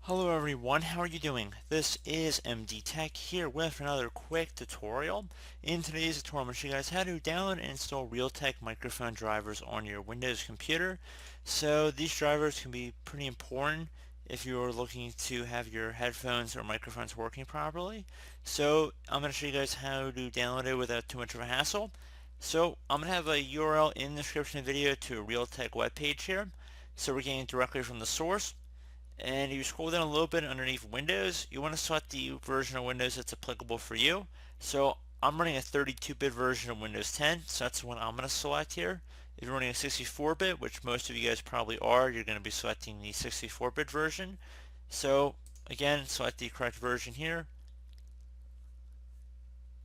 Hello everyone, how are you doing? This is MD Tech here with another quick tutorial. In today's tutorial, I'm going to show you guys how to download and install Realtek microphone drivers on your Windows computer. So these drivers can be pretty important if you're looking to have your headphones or microphones working properly. So I'm going to show you guys how to download it without too much of a hassle. So I'm going to have a URL in the description of the video to a Realtek webpage here. So we're getting directly from the source. And if you scroll down a little bit underneath Windows, you want to select the version of Windows that's applicable for you. So I'm running a 32-bit version of Windows 10, so that's the one I'm going to select here. If you're running a 64-bit, which most of you guys probably are, you're going to be selecting the 64-bit version. So again, select the correct version here.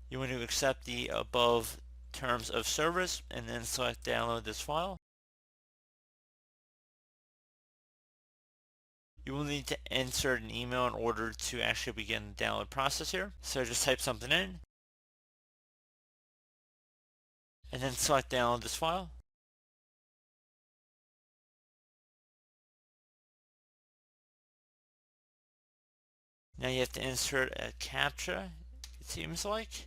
You want to accept the above terms of service and then select download this file. You will need to insert an email in order to actually begin the download process here. So just type something in and then select download this file. Now you have to insert a CAPTCHA, it seems like.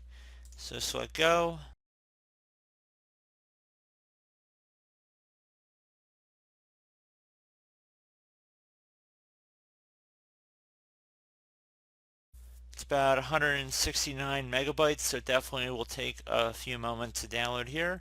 So select go. It's about 169 megabytes, so definitely will take a few moments to download here.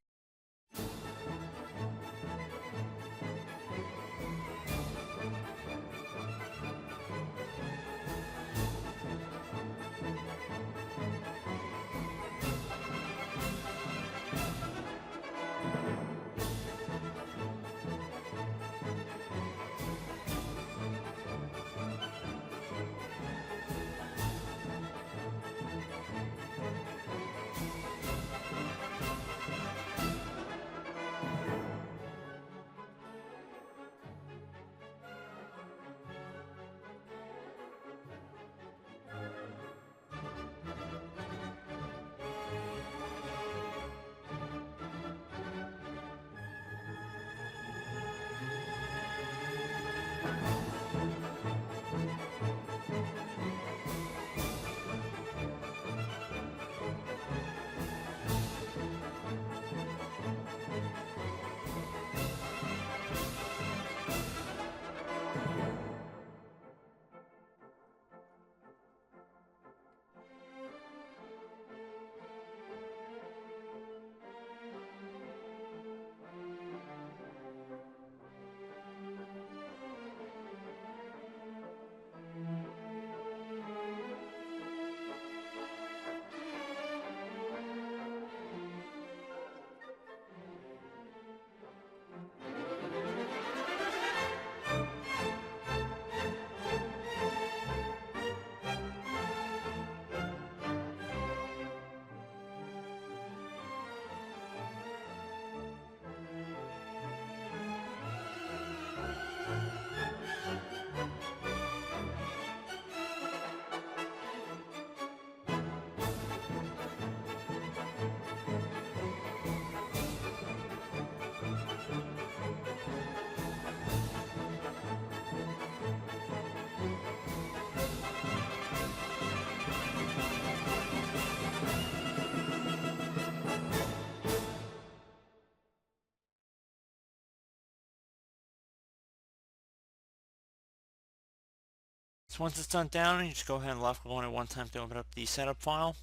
So once it's done downloading, you just go ahead and left click on it one time to open up the setup file.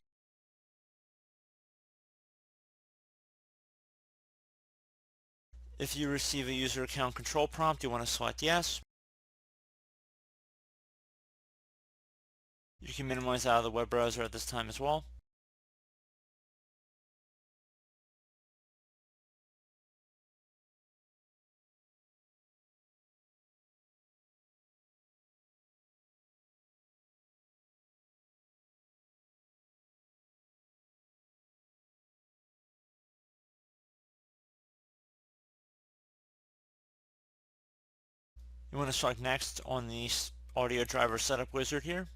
If you receive a user account control prompt, you want to select yes. You can minimize out of the web browser at this time as well. You want to select next on the audio driver setup wizard here.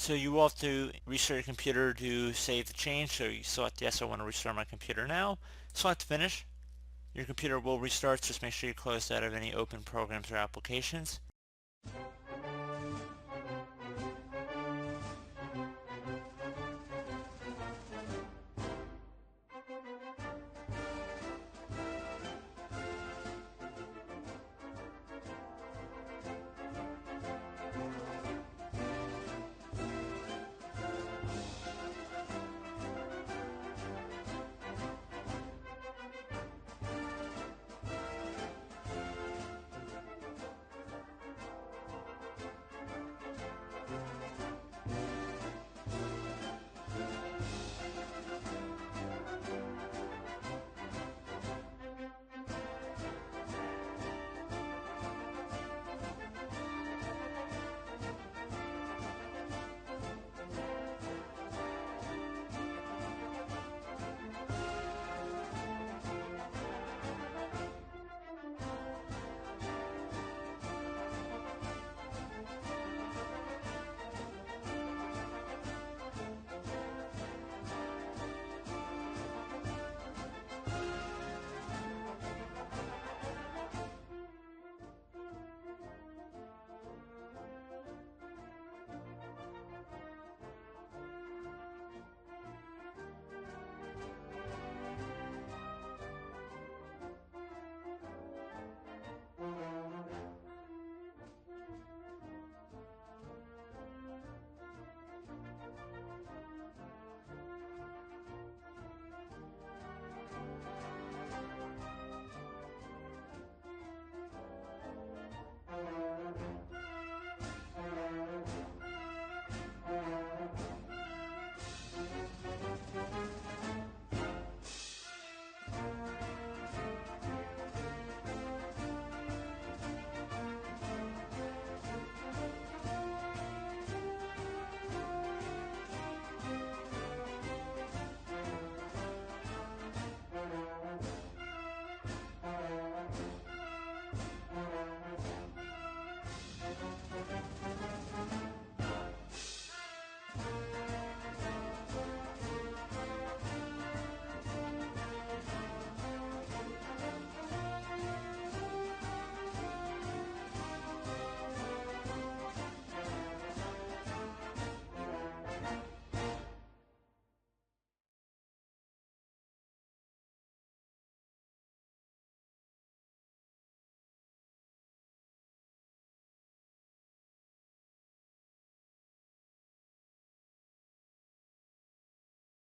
So you will have to restart your computer to save the change. So you select yes, I want to restart my computer now. Select finish. Your computer will restart. Just make sure you close out of any open programs or applications.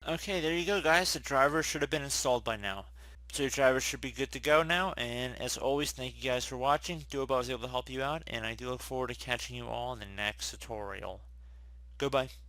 Okay, there you go, guys. The driver should have been installed by now. So your driver should be good to go now. And as always, thank you guys for watching. Do hope I was able to help you out, and I do look forward to catching you all in the next tutorial. Goodbye.